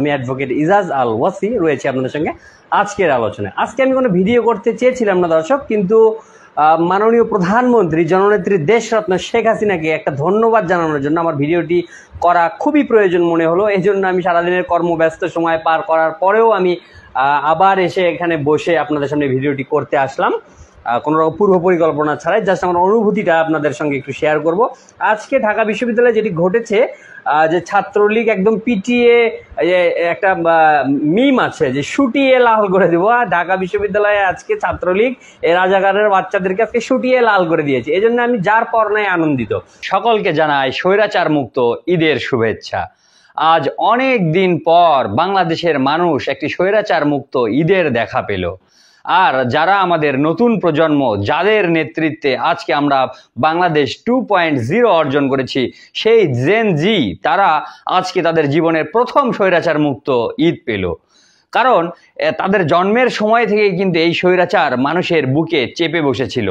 আমি অ্যাডভোকেট ইজাজ আল ওয়াসি রয়েছে আপনাদের সঙ্গে আজকের আলোচনায়। আজকে আমি কোনো ভিডিও করতে চেয়েছিলাম না দর্শক, কিন্তু মাননীয় প্রধানমন্ত্রী জননেত্রী দেশরত্ন শেখ হাসিনাকে একটা ধন্যবাদ জানানোর জন্য আমার ভিডিওটি করা খুবই প্রয়োজন মনে হলো। এই জন্য আমি সারাদিনের কর্মব্যস্ত সময় পার করার পরেও আমি আবার এসে এখানে বসে আপনাদের সামনে ভিডিওটি করতে আসলাম, কোনো রকম পূর্ব পরিকল্পনা ছাড়াই। জাস্ট আমার অনুভূতিটা আপনাদের সঙ্গে একটু শেয়ার করব। আজকে ঢাকা বিশ্ববিদ্যালয়ে যেটি ঘটেছে, যে ছাত্রলীগ একদম পিটিয়ে, একটা মিম আছে যে শুটিয়ে লাল করে দেবো, আর ঢাকা বিশ্ববিদ্যালয়ে আজকে ছাত্রলীগ এই রাজাকারের বাচ্চাদেরকে আজকে শুটিয়ে লাল করে দিয়েছে। এই জন্য আমি যার পর্নায় আনন্দিত। সকলকে জানাই স্বৈরাচার মুক্ত ঈদের শুভেচ্ছা। আজ অনেক দিন পর বাংলাদেশের মানুষ একটি স্বৈরাচার মুক্ত ঈদের দেখা পেল। আর যারা আমাদের নতুন প্রজন্ম, যাদের নেতৃত্বে আজকে আমরা বাংলাদেশ 2.0 অর্জন করেছি, সেই জেন জি তারা আজকে তাদের জীবনের প্রথম স্বৈরাচার মুক্ত ঈদ পেল। কারণ তাদের জন্মের সময় থেকে কিন্তু এই স্বৈরাচার মানুষের বুকে চেপে বসেছিল।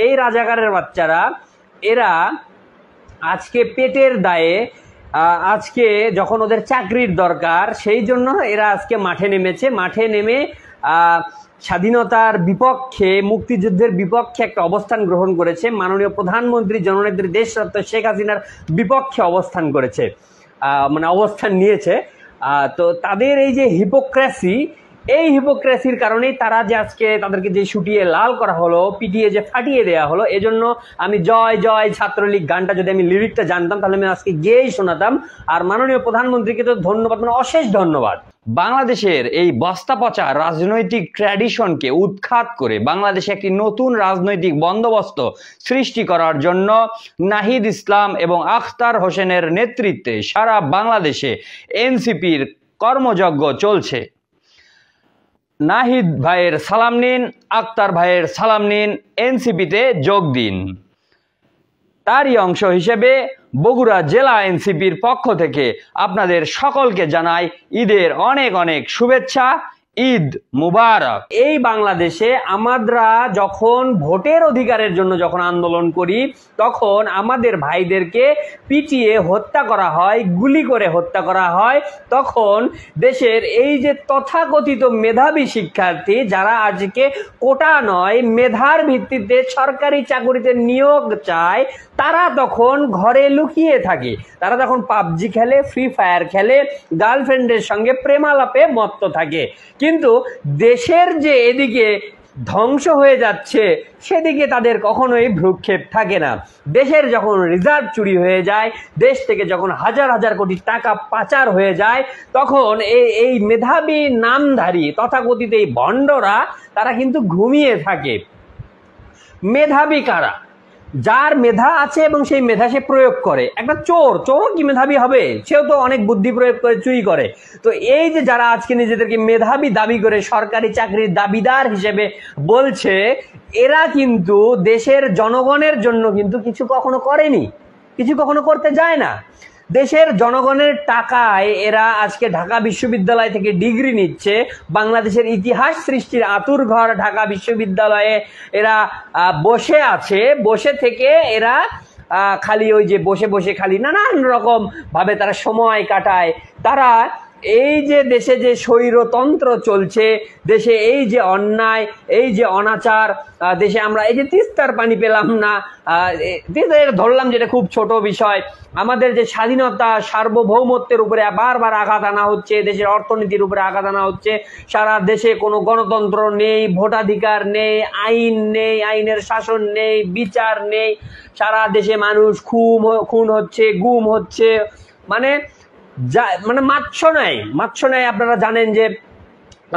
এই রাজাকারের বাচ্চারা এরা আজকে পেটের দায়ে, আজকে যখন ওদের চাকরির দরকার, সেই জন্য এরা আজকে মাঠে নেমেছে। মাঠে নেমে স্বাধীনতার বিপক্ষে, মুক্তিযুদ্ধের বিপক্ষে একটা অবস্থান গ্রহণ করেছে। মাননীয় প্রধানমন্ত্রী জননেত্রী দেশরত্ন শেখ হাসিনার বিপক্ষে অবস্থান করেছে, মানে অবস্থান নিয়েছে। তো তাদের এই যে হিপোক্রেসি, এই হিপোক্রেসির কারণেই তারা যে আজকে তাদেরকে যে শুটিয়ে লাল করা হলো, পিটিয়ে যে ফাটিয়ে দেওয়া হলো। এজন্য আমি জয় জয় ছাত্রলীগ গানটা যদি আমি লিরিকটা জানতাম তাহলে আমি আজকে গিয়েই শোনাতাম। আর মাননীয় প্রধানমন্ত্রীকে তো ধন্যবাদ, মানে অশেষ ধন্যবাদ। বাংলাদেশের এই বস্তা পচা রাজনৈতিক ট্র্যাডিশনকে উৎখাত করে বাংলাদেশে একটি নতুন রাজনৈতিক বন্দোবস্ত সৃষ্টি করার জন্য নাহিদ ইসলাম এবং আখতার হোসেনের নেতৃত্বে সারা বাংলাদেশে এনসিপির কর্মযজ্ঞ চলছে। নাহিদ ভাইয়ের সালাম নিন, আখতার ভাইয়ের সালাম নিন, এনসিপিতে যোগ দিন। তারই অংশ হিসেবে বগুড়া জেলা এনসিপির পক্ষ থেকে আপনাদের সকলকে জানাই ঈদের অনেক অনেক শুভেচ্ছা। ঈদ মুবারক। এই বাংলাদেশে আমরা যখন ভোটের অধিকারের জন্য যখন আন্দোলন করি, তখন আমাদের ভাইদেরকে পিটিয়ে হত্যা করা হয়, গুলি করে হত্যা করা হয়। তখন দেশের এই যে তথাকথিত মেধাবী শিক্ষার্থী, যারা আজকে কোটা নয় মেধার ভিত্তিতে সরকারি চাকরিতে নিয়োগ চায়, তারা তখন ঘরে লুকিয়ে থাকে। তারা তখন পাবজি খেলে, ফ্রি ফায়ার খেলে, গার্লফ্রেন্ডের সঙ্গে প্রেমালাপে মত্ত থাকে। কিন্তু দেশের যে এদিকে ধ্বংস হয়ে যাচ্ছে, সেদিকে তাদের কখনোই ভ্রুক্ষেপ থাকে না। দেশের যখন রিজার্ভ চুরি হয়ে যায়, দেশ থেকে যখন হাজার হাজার কোটি টাকা পাচার হয়ে যায়, তখন এই মেধাবী নামধারী তথাকথিত এই ভণ্ডরা তারা কিন্তু ঘুমিয়ে থাকে। মেধাবী কারা? যার মেধা আছে এবং সেই মেধা সে প্রয়োগ করে। একটা চোরও কি মেধাবী হবে? সেও তো অনেক বুদ্ধি প্রয়োগ করে চুরি করে। তো এই যে যারা আজকে নিজেদেরকে মেধাবী দাবি করে সরকারি চাকরির দাবিদার হিসেবে বলছে, এরা কিন্তু দেশের জনগণের জন্য কিন্তু কিছু কখনো করেনি, কিছু কখনো করতে যায় না। দেশের জনগণের টাকায় এরা আজকে ঢাকা বিশ্ববিদ্যালয় থেকে ডিগ্রি নিচ্ছে। বাংলাদেশের ইতিহাস সৃষ্টির আতুরঘর ঢাকা বিশ্ববিদ্যালয়ে এরা বসে আছে। বসে থেকে এরা খালি ওই যে বসে বসে খালি নানান রকম ভাবে তারা সময় কাটায়। তারা এই যে দেশে যে স্বৈরতন্ত্র চলছে, দেশে এই যে অন্যায়, এই যে অনাচার, দেশে আমরা এই যে তিস্তার পানি পেলাম না, ধরলাম যেটা খুব ছোট বিষয়, আমাদের যে স্বাধীনতা সার্বভৌমত্বের উপরে বারবার আঘাত আনা হচ্ছে, দেশের অর্থনীতির উপরে আঘাত আনা হচ্ছে, সারা দেশে কোনো গণতন্ত্র নেই, ভোটাধিকার নেই, আইন নেই, আইনের শাসন নেই, বিচার নেই, সারা দেশে মানুষ খুন হচ্ছে, গুম হচ্ছে, মানে মাৎস্য নেয়। আপনারা জানেন যে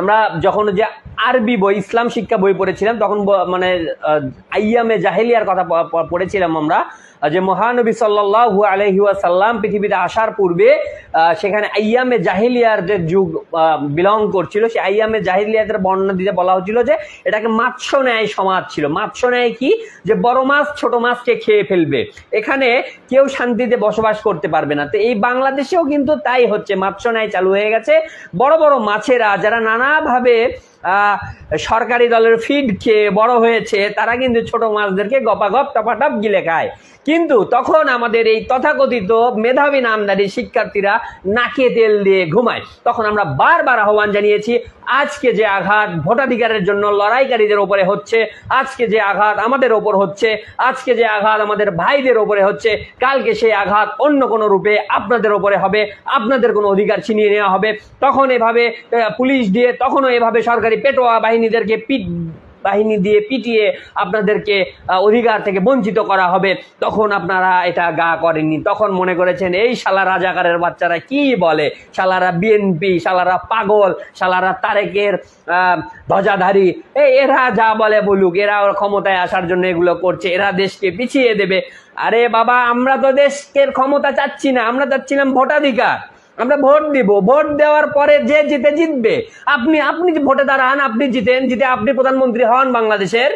আমরা যখন যে আরবি বই, ইসলাম শিক্ষা বই পড়েছিলাম, তখন মানে আইয়ামে জাহেলিয়ার কথা পড়েছিলাম আমরা, যে মহানবী সাল্লাল্লাহু আলাইহি ওয়াসাল্লাম পৃথিবীতে আসার পূর্বে সেখানে আইয়ামে জাহেলিয়ার যে যুগ বিলং করছিল, সেই আইয়ামে জাহেলিয়াতের বর্ণনা দিতে বলা হচ্ছিল যে এটাকে মাৎস্য ন্যায় সমাজ ছিল। মাৎস্য ন্যায় কি? যে বড় মাছ ছোট মাছকে খেয়ে ফেলবে, এখানে কেউ শান্তিতে বসবাস করতে পারবে না। তো এই বাংলাদেশেও কিন্তু তাই হচ্ছে, মাৎস্য ন্যায় চালু হয়ে গেছে। বড় বড় মাছেরা যারা নানাভাবে সরকারি দলের ফিড খেয়ে বড় হয়েছে, তারা কিন্তু ছোট মাছদেরকে গপাগপ টপাটপ গিলে খায়। কিন্তু তখন আমাদের এই তথাকথিত মেধাবী নামধারী শিক্ষার্থীরা নাকে তেল দিয়ে ঘুমায়। তখন আমরা বারবার আহ্বান জানিয়েছি, আজকে যে আঘাত ভোটাধিকারের জন্য লড়াইকারীদের উপরে হচ্ছে, আজকে যে আঘাত আমাদের ওপর হচ্ছে, আজকে যে আঘাত আমাদের ভাইদের ওপরে হচ্ছে, কালকে সেই আঘাত অন্য কোনো রূপে আপনাদের ওপরে হবে, আপনাদের কোনো অধিকার ছিনিয়ে নেওয়া হবে। তখন এভাবে পুলিশ দিয়ে, তখনও এভাবে সরকারি পেটোয়া বাহিনীদেরকে বাহিনী দিয়ে পিটিয়ে আপনাদেরকে অধিকার থেকে বঞ্চিত করা হবে। তখন আপনারা এটা গা করেননি, তখন মনে করেছেন এই শালা রাজাকারের বাচ্চারা কি বলে, শালারা বিএনপি, শালারা পাগল, শালারা তারেকের ধ্বজাধারী, এরা যা বলে বলুক, এরা ক্ষমতায় আসার জন্য এগুলো করছে, এরা দেশকে পিছিয়ে দেবে। আরে বাবা, আমরা তো দেশের ক্ষমতা চাচ্ছি না, আমরা চাচ্ছিলাম ভোটাধিকার। আমরা ভোট দিব, ভোট দেওয়ার পরে যে জিতে জিতবে, আপনি ভোটে দাঁড়ান, আপনি জিতেন, জিতে আপনি প্রধানমন্ত্রী হন বাংলাদেশের,